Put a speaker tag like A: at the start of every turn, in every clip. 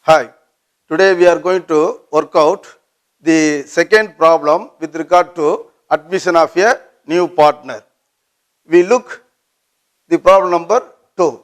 A: Hi, today we are going to work out the second problem with regard to admission of a new partner. We look the problem number 2.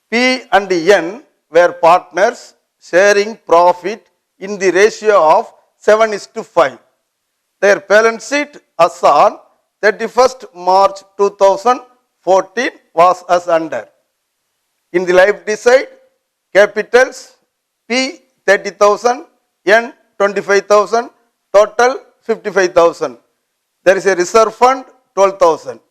A: P and N were partners sharing profit in the ratio of 7:5. Their balance sheet as on 31st March 2014 was as under. In the liability side, capitals P 30,000, N 25,000, total 55,000. There is a reserve fund 12,000.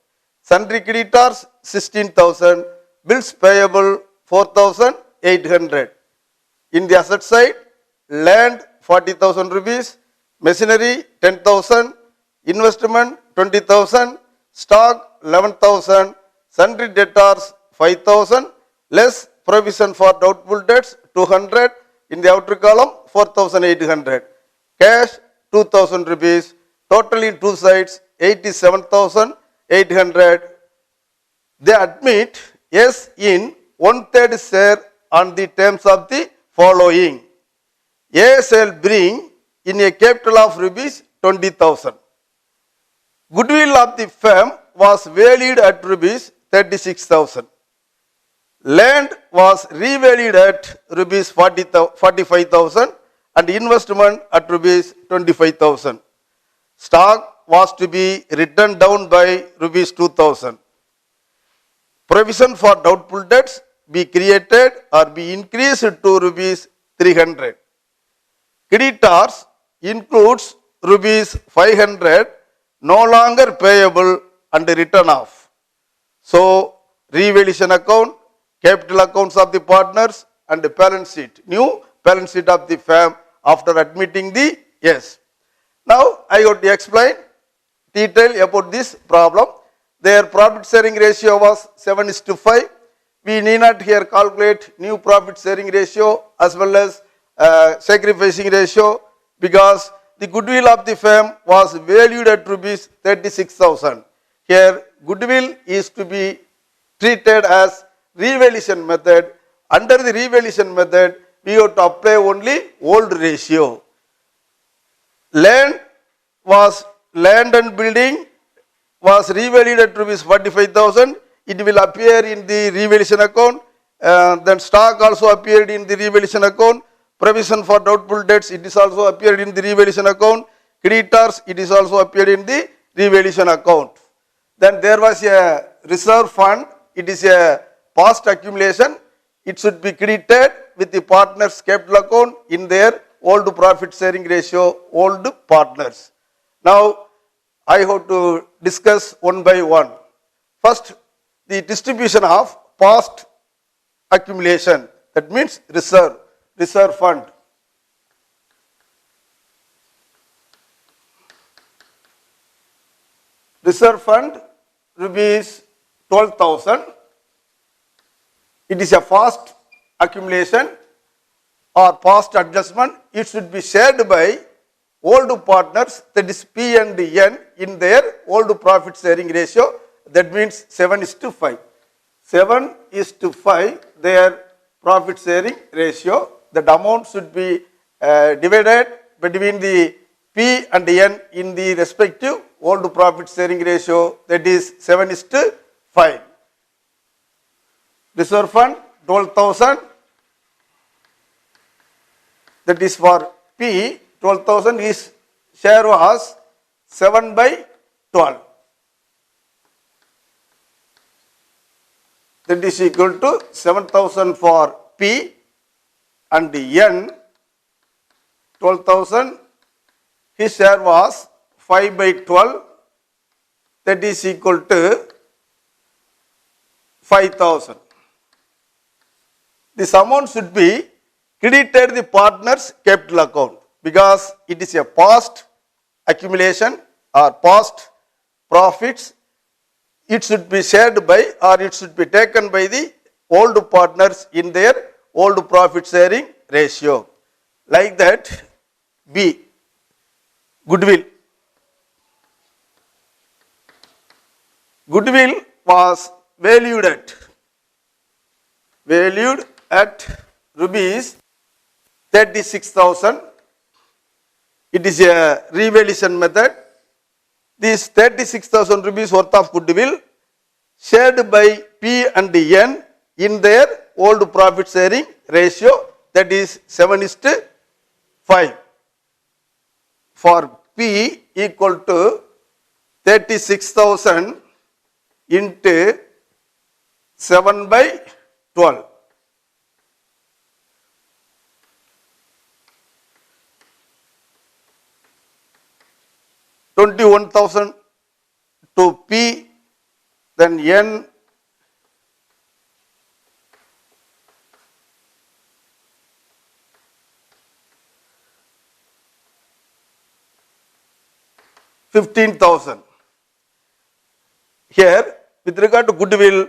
A: Sundry creditors 16,000. Bills payable 4,800. In the asset side, land 40,000 rupees, machinery 10,000, investment 20,000, stock 11,000, sundry debtors 5,000, less provision for doubtful debts 200, in the outer column 4,800. Cash 2,000 rupees, total in two sides 87,800. They admit yes in 1/3 share on the terms of the following. A shall bring in a capital of rupees 20,000. Goodwill of the firm was valued at rupees 36,000. Land was revalued at rupees 45,000 and investment at rupees 25,000. Stock was to be written down by rupees 2,000. Provision for doubtful debts be created or be increased to rupees 300. Creditors includes rupees 500 no longer payable and written off. So, revaluation account, capital accounts of the partners and the balance sheet, new balance sheet of the firm after admitting the yes. Now, I got to explain detail about this problem. Their profit sharing ratio was 7:5. We need not here calculate new profit sharing ratio as well as sacrificing ratio because the goodwill of the firm was valued at rupees 36,000. Here goodwill is to be treated as revaluation method. Under the revaluation method, we have to apply only old ratio. Land and building was revalued at rupees 45,000. It will appear in the revaluation account. Then stock also appeared in the revaluation account. Provision for doubtful debts, it is also appeared in the revaluation account. Creditors, it is also appeared in the revaluation account. Then there was a reserve fund. It is a past accumulation. It should be credited with the partners' capital account in their old profit sharing ratio, old partners. Now, I have to discuss one by one. First, the distribution of past accumulation. That means reserve fund. Reserve fund rupees 12,000. It is a past accumulation or past adjustment. It should be shared by old partners, that is P and N, in their old profit sharing ratio. That means 7:5. 7:5 their profit sharing ratio. That amount should be divided between the P and N in the respective old profit sharing ratio, that is 7:5. Reserve fund 12,000. That is for P. 12,000, his share was 7/12. That is equal to 7,000 for P and N 12,000. His share was 5/12. That is equal to 5,000. This amount should be credited the partner's capital account because it is a past accumulation or past profits. It should be shared by or it should be taken by the old partners in their old profit sharing ratio. Like that, B, goodwill. Goodwill was valued at rupees 36,000. It is a revaluation method. This 36,000 rupees worth of goodwill shared by P and N in their old profit sharing ratio, that is 7:5. For P equal to 36,000 into 7/12. 21,000 to P, then N, $15,000. Here, with regard to goodwill,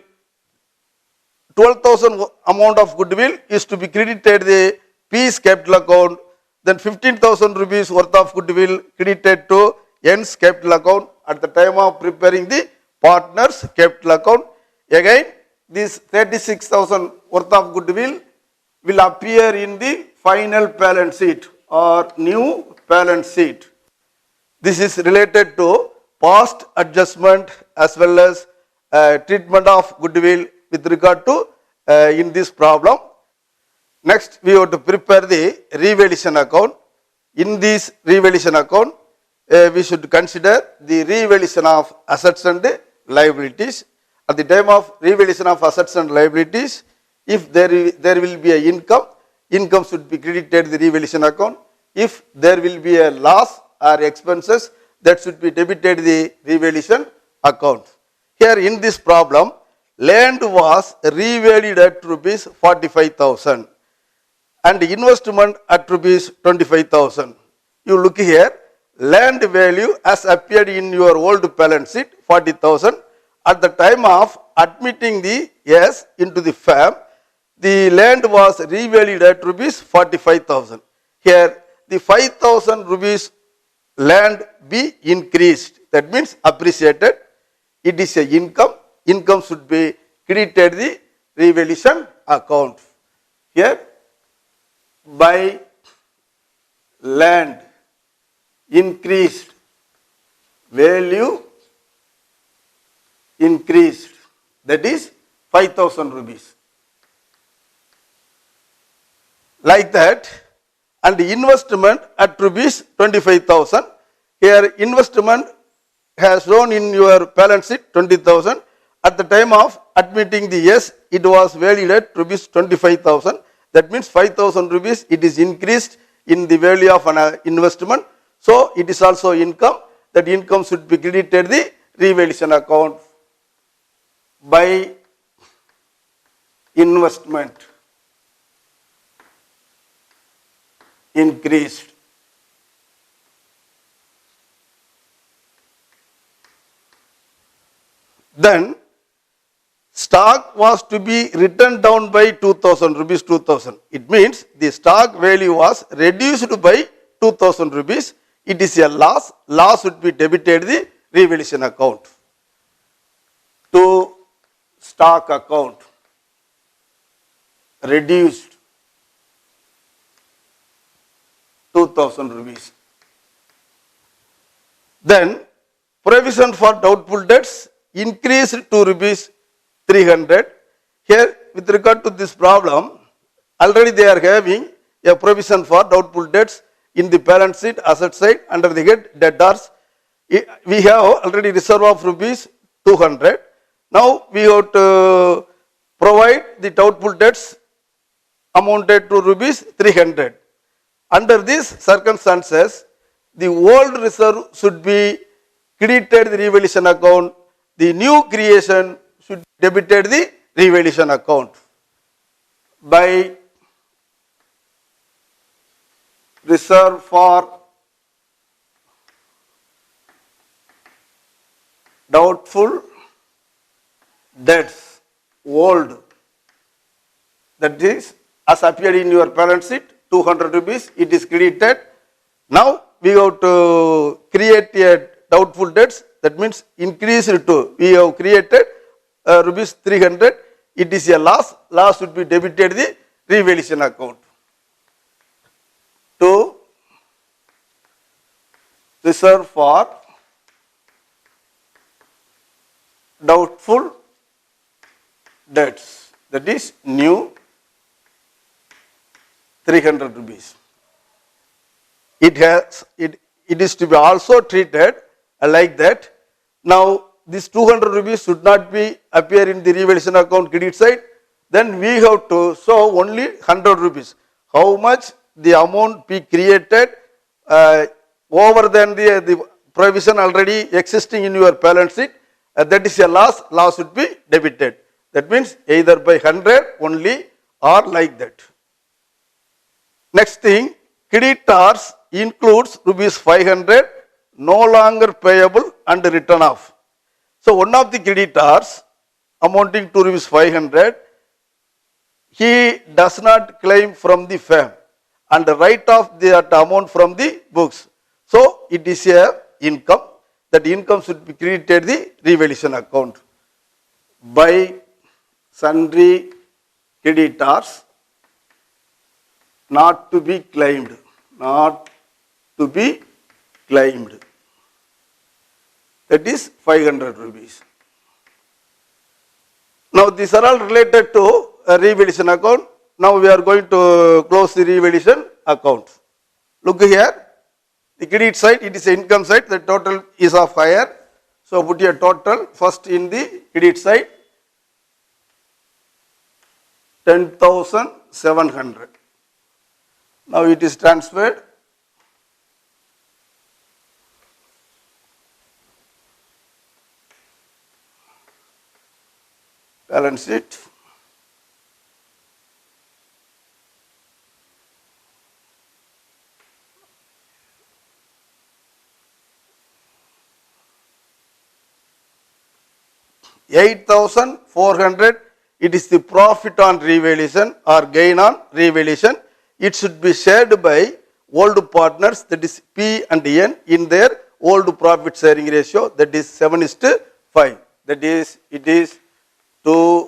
A: 12,000 amount of goodwill is to be credited the P's capital account, then 15,000 rupees worth of goodwill credited to N's capital account at the time of preparing the partner's capital account. Again, this 36,000 worth of goodwill will appear in the final balance sheet or new balance sheet. This is related to past adjustment as well as treatment of goodwill with regard to in this problem. Next, we have to prepare the revaluation account. In this revaluation account, we should consider the revaluation of assets and liabilities. At the time of revaluation of assets and liabilities, if there will be an income should be credited to the revaluation account. If there will be a loss or expenses, that should be debited to the revaluation account. Here in this problem, land was revalued at rupees 45,000 and investment at rupees 25,000. You look here, land value as appeared in your old balance sheet 40,000. At the time of admitting the S into the firm, the land was revalued at rupees 45,000. Here the 5,000 rupees land be increased, that means appreciated. It is a income. Income should be credited the revaluation account. Here, by land increased, value increased, that is 5,000 rupees. Like that, and investment at rupees 25,000. Here investment has shown in your balance sheet 20,000. At the time of admitting the yes, it was valued at rupees 25,000. That means 5,000 rupees it is increased in the value of an investment. So it is also income. That income should be credited the revaluation account by investment increased. Then stock was to be written down by 2,000 rupees. 2,000. It means the stock value was reduced by 2,000 rupees. It is a loss. Loss would be debited the revaluation account to stock account. Reduced 2,000 rupees. Then provision for doubtful debts increased to rupees 300. Here with regard to this problem, already they are having a provision for doubtful debts in the balance sheet asset side under the head debtors. We have already reserve of rupees 200. Now we have to provide the doubtful debts amounted to rupees 300. Under these circumstances, the old reserve should be credited the revaluation account. The new creation should be debited the revaluation account by reserve for doubtful debts, old, that is as appeared in your balance sheet 200 rupees, it is credited. Now we have to create a doubtful debts, that means increase it to, we have created rupees 300, it is a loss. Loss should be debited the revaluation account. reserve for doubtful debts. That is new 300 rupees. It is to be also treated like that. Now this 200 rupees should not be appear in the revaluation account credit side. Then we have to show only 100 rupees. How much the amount be created over than the provision already existing in your balance sheet. That is a loss. Loss should be debited. That means either by 100 only or like that. Next thing, creditors includes rupees 500 no longer payable and written off. So one of the creditors amounting to rupees 500, he does not claim from the firm and write off that amount from the books. So it is a income. That income should be credited the revaluation account by sundry creditors not to be claimed. Not to be claimed. That is 500 rupees. Now these are all related to a revaluation account. Now we are going to close the revaluation account. Look here. The credit side, it is the income side. The total is of higher. So put your total first in the credit side. 10,700. Now it is transferred. Balance sheet. $8,400. It is the profit on revaluation or gain on revaluation. It should be shared by old partners, that is P and N, in their old profit sharing ratio, that is 7:5. That is, it is to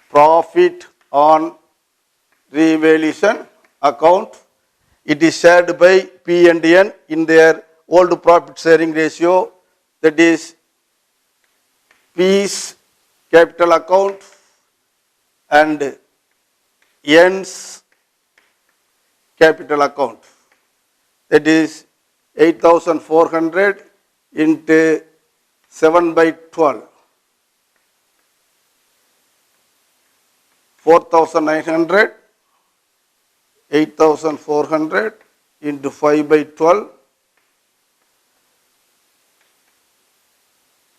A: profit on revaluation account. It is shared by P and N in their old profit sharing ratio, that is P's capital account and N's capital account. That is 8,400 into 7/12. 4,900, 8,400 into 5/12,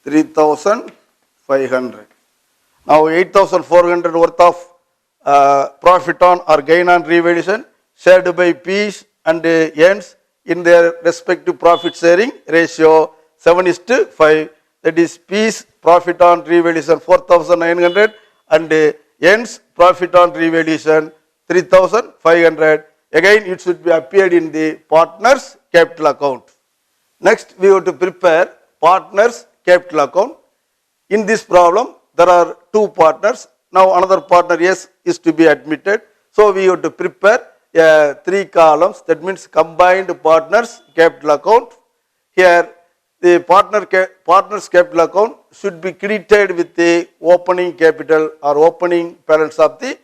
A: 3,500. Now 8,400 worth of profit on or gain on revaluation shared by P's and N's in their respective profit sharing ratio 7:5. That is P's profit on revaluation 4,900 and N's profit on revaluation 3,500. Again, it should be appeared in the partners capital account. Next, we have to prepare partners capital account. In this problem, there are two partners. Now another partner S is to be admitted. So we have to prepare 3 columns. That means combined partners capital account. Here the partners capital account should be credited with the opening capital or opening balance of the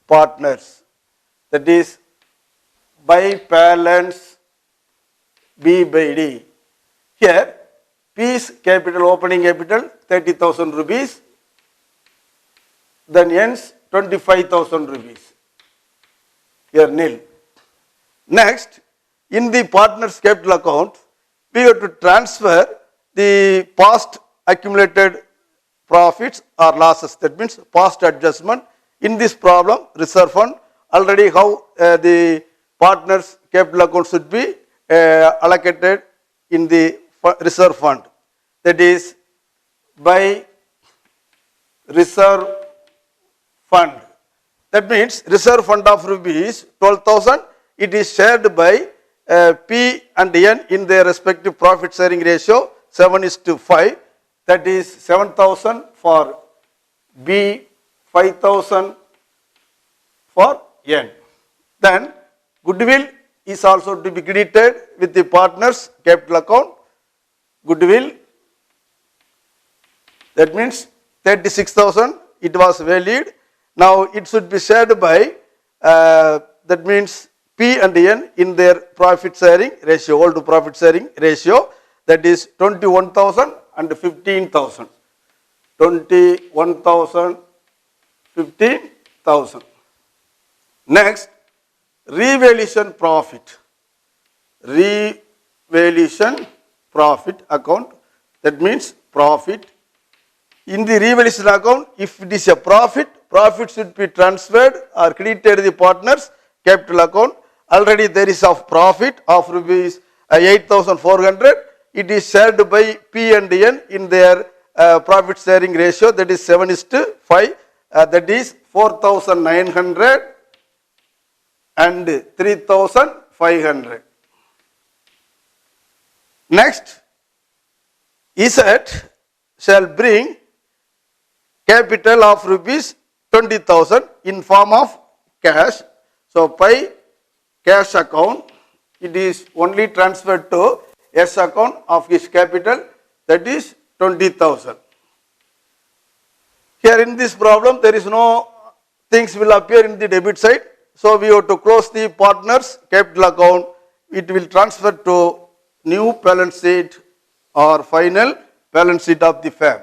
A: partners. That is by balance B by D. Here P's capital opening capital 30,000 rupees. Then N's 25,000 rupees. Here nil. Next, in the partners capital account, we have to transfer the past accumulated profits or losses. That means past adjustment. In this problem, reserve fund, already how the partners capital account should be allocated in the reserve fund. That is by reserve fund. That means reserve fund of rupees 12,000, it is shared by P and N in their respective profit sharing ratio 7:5. That is 7,000 for B, 5,000 for N. Then goodwill is also to be credited with the partners capital account. Goodwill, that means 36,000 it was valued. Now it should be shared by that means P and N in their profit sharing ratio, all to profit sharing ratio, that is 21,000 and 15,000. 21,000, 15,000. Next, revaluation profit. Revaluation profit account, that means profit. In the revaluation account, if it is a profit, profit should be transferred or credited to the partners capital account. Already there is of profit of rupees 8,400. It is shared by P and N in their profit sharing ratio, that is 7:5. That is 4,900 and 3,500. Next, ESET shall bring capital of rupees 20,000 in form of cash. So by cash account, it is only transferred to S account of his capital, that is 20,000. Here in this problem, there is no things will appear in the debit side. So we have to close the partners capital account. It will transfer to new balance sheet or final balance sheet of the firm.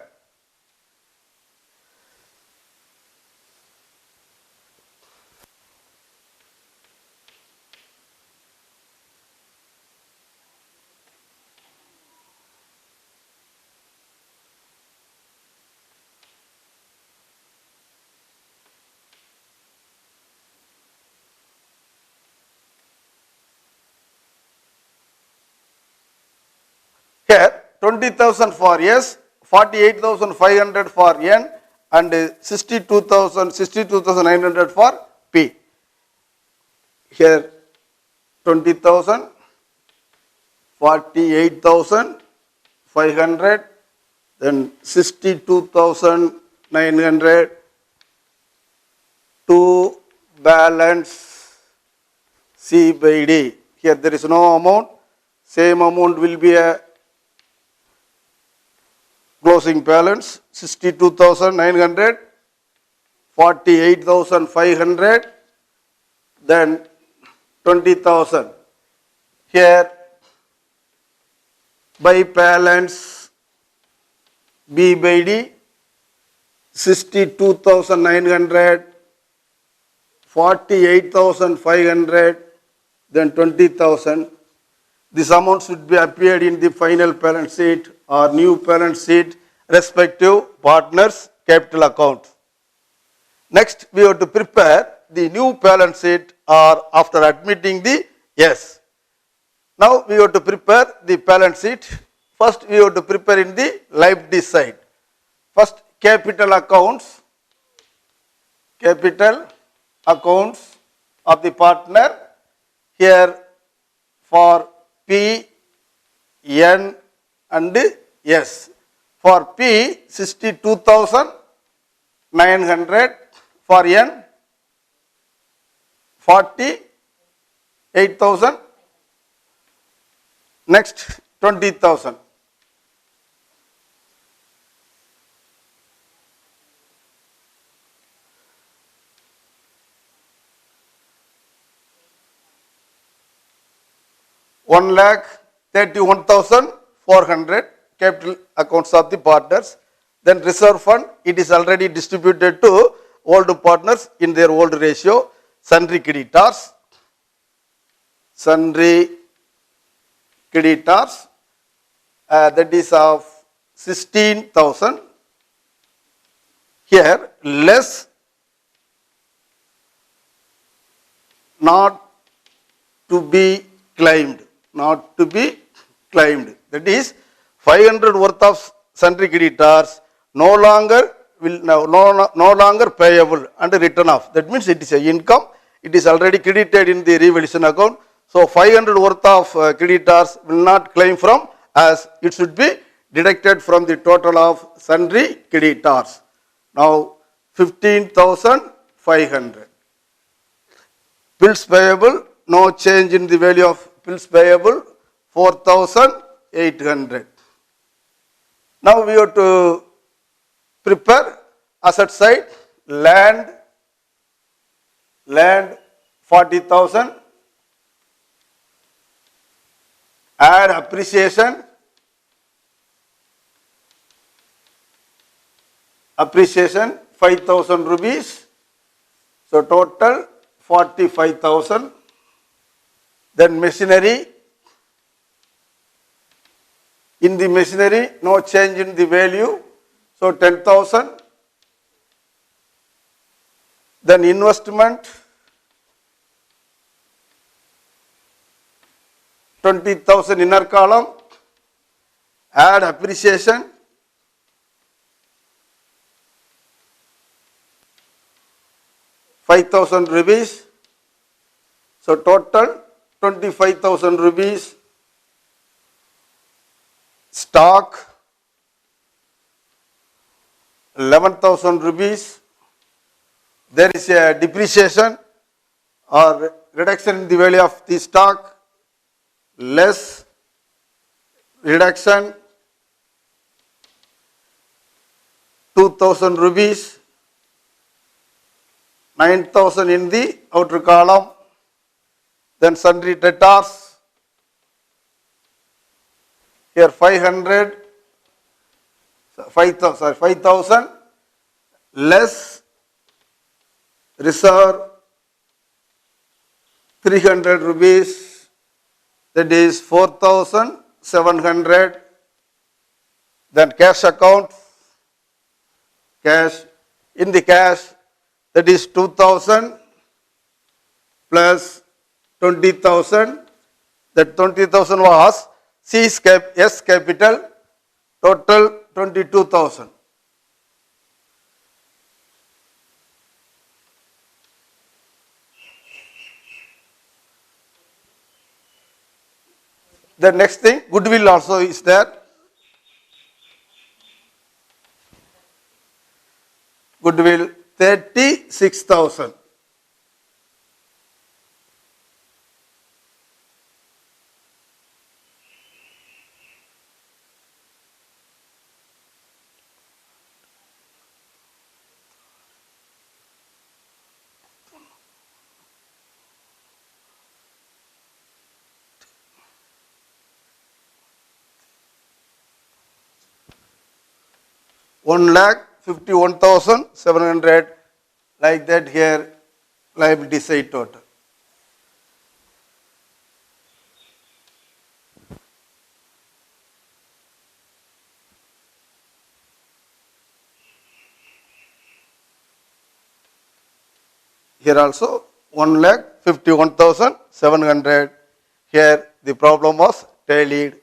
A: Here 20,000 for S, 48,500 for N and 62,900 for P. Here 20,000, 48,500, then 62,900 to balance C by D. Here there is no amount, same amount will be a closing balance 62,900, 48,500, then 20,000. Here by balance B by D 62,900, 48,500, then 20,000. This amount should be appeared in the final balance sheet or new balance sheet respective partners capital account. Next, we have to prepare the new balance sheet or after admitting the S. Now we have to prepare the balance sheet. First we have to prepare in the liability side. First capital accounts of the partner. Here for P, N and S. For P 62,900, for N 48,000, next 20,000. One lakh 31,400 capital accounts of the partners. Then reserve fund, it is already distributed to old partners in their old ratio. Sundry creditors, that is of 16,000. Here less not to be claimed. That is 500 worth of sundry creditors no longer payable and written off. That means it is a income. It is already credited in the revaluation account. So 500 worth of creditors will not claim from, as it should be deducted from the total of sundry creditors. Now 15,500. Bills payable no change in the value of bills payable, 4,800. Now we have to prepare asset side, land 40,000, add appreciation 5,000 rupees, so total 45,000. Then machinery, in the machinery no change in the value, so 10,000. Then investment 20,000 inner column, add appreciation 5,000 rupees, so total 25,000 rupees. Stock 11,000 rupees. There is a depreciation or reduction in the value of the stock, less reduction 2,000 rupees, 9,000 in the outer column. Then sundry debtors, here 5,000 less reserve 300 rupees, that is 4,700. Then cash account, cash, in the cash, that is 2,000 plus 20,000. That 20,000 was S capital, total 22,000. The next thing, goodwill also is there. Goodwill 36,000. One lakh 51,700, like that here, liability side total. Here also 1,51,700. Here the problem was tallied.